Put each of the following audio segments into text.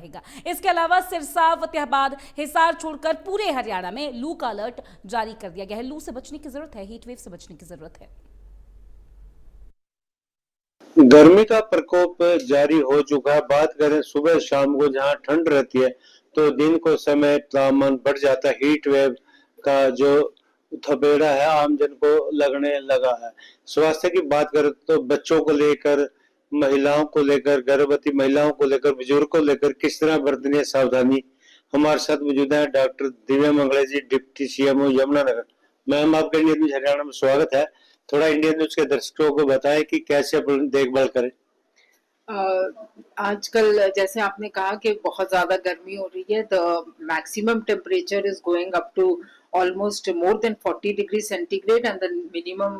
रहेगा। इसके अलावा सिरसा, फतेहाबाद, हिसार छोड़कर पूरे हरियाणा में लू का अलर्ट जारी कर दिया गया है। लू से बचने की जरूरत है, हीट वेव से बचने की जरूरत है। गर्मी का प्रकोप जारी हो चुका है। बात करें सुबह शाम को जहां ठंड रहती है तो दिन को समय तापमान बढ़ जाता है। हीट वेव का जो थपेड़ा है आम जन को लगने लगा है। स्वास्थ्य की बात करें तो बच्चों को लेकर, महिलाओं को लेकर, गर्भवती महिलाओं को लेकर, बुजुर्ग को लेकर किस तरह बरतनी है सावधानी, हमारे साथ मौजूद है डॉक्टर दिव्या मंगले जी, डिप्टी सीएमओ यमुनानगर। मैम, आपका इंडियन न्यूज हरियाणा में स्वागत है। थोड़ा इंडियन न्यूज के दर्शकों को बताएं कि कैसे अपन देखभाल करें। आजकल जैसे आपने कहा कि बहुत ज्यादा गर्मी हो रही है, the maximum temperature is going up to almost more than 40 degree centigrade and the minimum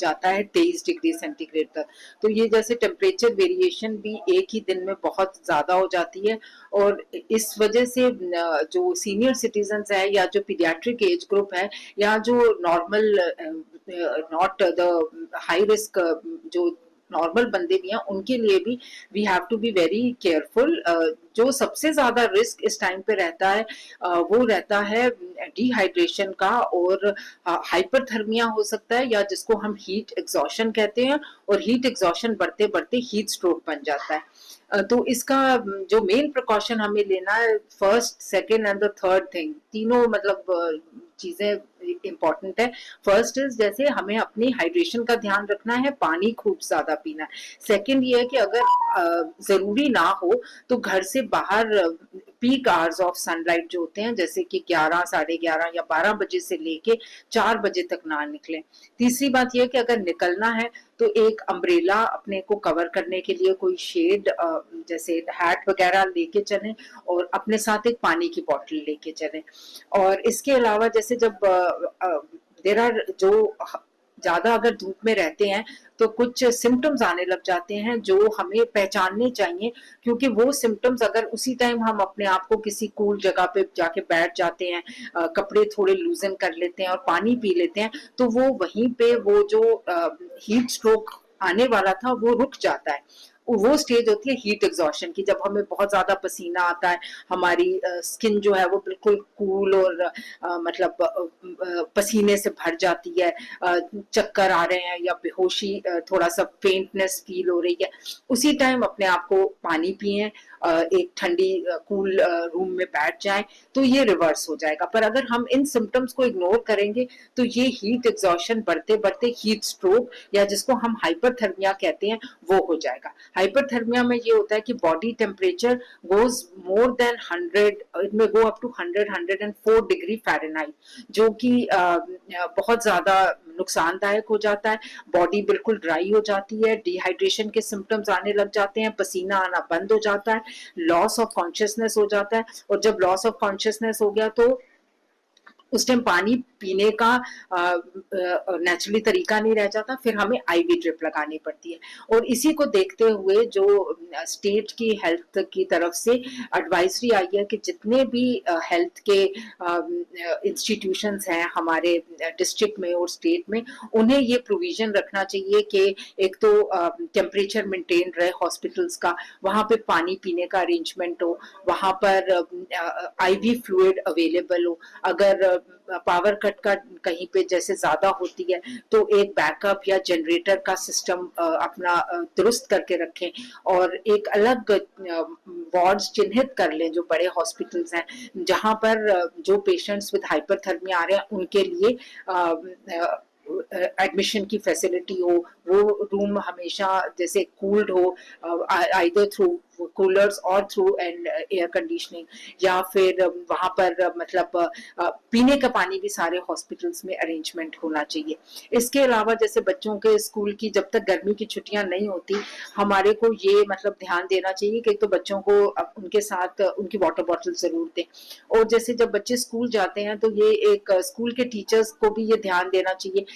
जाता है 23 डिग्री सेंटीग्रेड तक। तो ये जैसे टेम्परेचर वेरिएशन भी एक ही दिन में बहुत ज्यादा हो जाती है, और इस वजह से जो सीनियर सिटीजन्स है या जो पीडियाट्रिक एज ग्रुप है या जो normal not the high risk जो नॉर्मल बंदे भी हैं, उनके लिए भी we have to be very careful. जो सबसे ज्यादा रिस्क इस टाइम पे रहता है वो रहता है डिहाइड्रेशन का, और हाइपरथर्मिया हो सकता है, या जिसको हम हीट एग्जॉशन कहते हैं, और हीट एग्जॉशन बढ़ते बढ़ते हीट स्ट्रोक बन जाता है। तो इसका जो मेन प्रिकॉशन हमें लेना है, first, second and the third thing, तीनों मतलब चीजें इम्पोर्टेंट है। फर्स्ट इज जैसे हमें अपनी हाइड्रेशन का ध्यान रखना है, पानी खूब ज्यादा पीना है। सेकेंड ये है कि अगर जरूरी ना हो तो घर से बाहर पीक आवर्स ऑफ सनलाइट जो होते हैं, जैसे कि 11, 11:30 या 12 बजे से लेके 4 बजे तक ना निकलें। तीसरी बात यह है कि अगर निकलना है तो एक अम्ब्रेला अपने को कवर करने के लिए, कोई शेड जैसे हैट वगैरह लेके चलें, और अपने साथ एक पानी की बोतल लेके चलें। और इसके अलावा जैसे जब देर आर जो ज्यादा अगर धूप में रहते हैं तो कुछ सिम्टम्स आने लग जाते हैं जो हमें पहचानने चाहिए, क्योंकि वो सिम्टम्स अगर उसी टाइम हम अपने आप को किसी कूल जगह पे जाके बैठ जाते हैं, कपड़े थोड़े लूजन कर लेते हैं और पानी पी लेते हैं, तो वो वहीं पे वो जो हीट स्ट्रोक आने वाला था वो रुक जाता है। वो स्टेज होती है हीट एग्जॉशन की, जब हमें बहुत ज्यादा पसीना आता है, हमारी स्किन जो है वो बिल्कुल कूल और मतलब पसीने से भर जाती है, चक्कर आ रहे हैं या बेहोशी, थोड़ा सा फेंटनेस फील हो रही है। उसी टाइम अपने आप को पानी पिए, एक ठंडी कूल रूम में बैठ जाएं, तो ये रिवर्स हो जाएगा। पर अगर हम इन सिम्टम्स को इग्नोर करेंगे तो ये हीट एग्जॉशन बढ़ते बढ़ते हीट स्ट्रोक, या जिसको हम हाइपरथर्मिया कहते हैं, वो हो जाएगा। हाइपरथर्मिया में ये होता है कि body temperature goes more than 100, it may go up to 104 degree Fahrenheit, जो कि बहुत ज्यादा नुकसानदायक हो जाता है। बॉडी बिल्कुल ड्राई हो जाती है, डिहाइड्रेशन के सिम्टम्स आने लग जाते हैं, पसीना आना बंद हो जाता है, लॉस ऑफ कॉन्शियसनेस हो जाता है, और जब लॉस ऑफ कॉन्शियसनेस हो गया तो उस टाइम पानी पीने का नेचुरली तरीका नहीं रह जाता, फिर हमें आईवी ड्रिप लगानी पड़ती है। और इसी को देखते हुए जो स्टेट की हेल्थ की तरफ से एडवाइजरी आई है कि जितने भी हेल्थ के इंस्टीट्यूशंस हैं हमारे डिस्ट्रिक्ट में और स्टेट में, उन्हें ये प्रोविजन रखना चाहिए कि एक तो टेम्परेचर मेंटेन रहे हॉस्पिटल्स का, वहाँ पे पानी पीने का अरेंजमेंट हो, वहाँ पर आईवी फ्लूइड अवेलेबल हो, अगर पावर कट का कहीं पे जैसे ज्यादा होती है तो एक बैकअप या जनरेटर का सिस्टम अपना दुरुस्त करके रखें, और एक अलग वार्ड्स चिन्हित कर लें जो बड़े हॉस्पिटल्स हैं, जहां पर जो पेशेंट्स विद हाइपरथर्मिया आ रहे हैं उनके लिए एडमिशन की फैसिलिटी हो, वो रूम हमेशा जैसे कूल्ड हो, आइदर थ्रू कूलर्स और थ्रू एंड एयर कंडीशनिंग, या फिर वहां पर मतलब पीने का पानी भी सारे हॉस्पिटल्स में अरेंजमेंट होना चाहिए। इसके अलावा जैसे बच्चों के स्कूल की जब तक गर्मी की छुट्टियां नहीं होती, हमारे को ये मतलब ध्यान देना चाहिए कि तो बच्चों को उनके साथ उनकी वाटर बॉटल जरूर दें, और जैसे जब बच्चे स्कूल जाते हैं तो ये एक स्कूल के टीचर्स को भी ये ध्यान देना चाहिए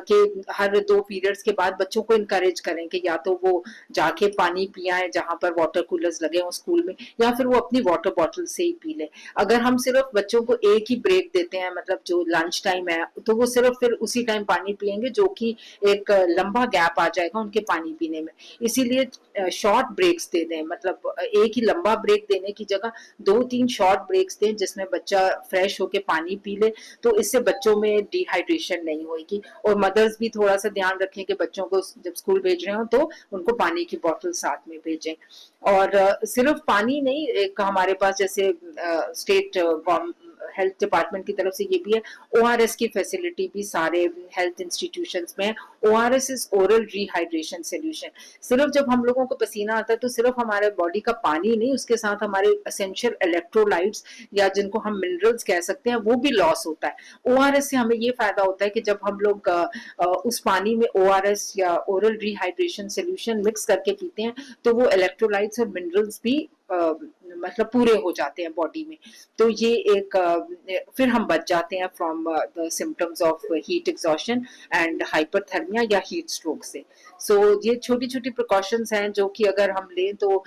कि हर 2 पीरियड्स के बाद बच्चों को इनकरेज करें कि या तो वो जाके पानी पियाएं जहां पर वाटर कूलर्स लगे हों स्कूल में, या फिर वो अपनी वाटर बॉटल से ही पी ले। अगर हम सिर्फ बच्चों को एक ही ब्रेक देते हैं, मतलब जो लंच टाइम है, तो वो सिर्फ फिर उसी टाइम पानी पियेंगे, जो कि एक लंबा गैप आ जाएगा उनके पानी पीने में। इसीलिए शॉर्ट ब्रेक्स दे दें, मतलब एक ही लंबा ब्रेक देने की जगह 2-3 शॉर्ट ब्रेक्स दें जिसमें बच्चा फ्रेश होके पानी पी ले, तो इससे बच्चों में डिहाइड्रेशन नहीं होगी। और मदर्स भी थोड़ा सा ध्यान रखें कि बच्चों को जब स्कूल भेज रहे हो तो उनको पानी की बोतल साथ में भेजें। और सिर्फ पानी नहीं, एक हमारे पास जैसे स्टेट हेल्थ डिपार्टमेंट की तरफ से ये भी है, ORS की फैसिलिटी भी सारे हेल्थ इंस्टीट्यूशंस में है। ORS is oral rehydration solution. सिर्फ जब हम लोगों को पसीना आता है तो सिर्फ हमारे बॉडी का पानी नहीं, उसके साथ हमारे एसेंशियल इलेक्ट्रोलाइट्स या जिनको हम मिनरल्स कह सकते हैं वो भी लॉस होता है। ORS से हमें ये फायदा होता है कि जब हम लोग उस पानी में ORS या ओरल रिहाइड्रेशन सोल्यूशन मिक्स करके पीते हैं तो वो इलेक्ट्रोलाइट्स और मिनरल्स भी मतलब पूरे हो जाते हैं बॉडी में। तो ये एक फिर हम बच जाते हैं from the symptoms of heat exhaustion and hyperthermia या हीट स्ट्रोक से। सो ये छोटी छोटी प्रिकॉशंस हैं जो कि अगर हम लें तो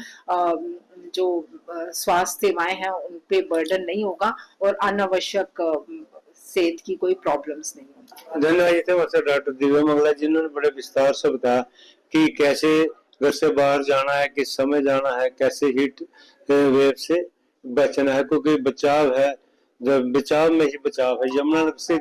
जो स्वास्थ्य सेवाएं हैं उन पे बर्डन नहीं होगा और अनावश्यक सेहत की कोई प्रॉब्लम्स नहीं होगी। धन्यवाद। ये थे हमारे डॉक्टर दिव्या मंगला, जिन्होंने बड़े विस्तार से बताया कि कैसे घर से बाहर जाना है, किस समय जाना है, कैसे हीट वेव से बचना है, क्योंकि बचाव है, जब बचाव में ही बचाव है। यमुनानगर से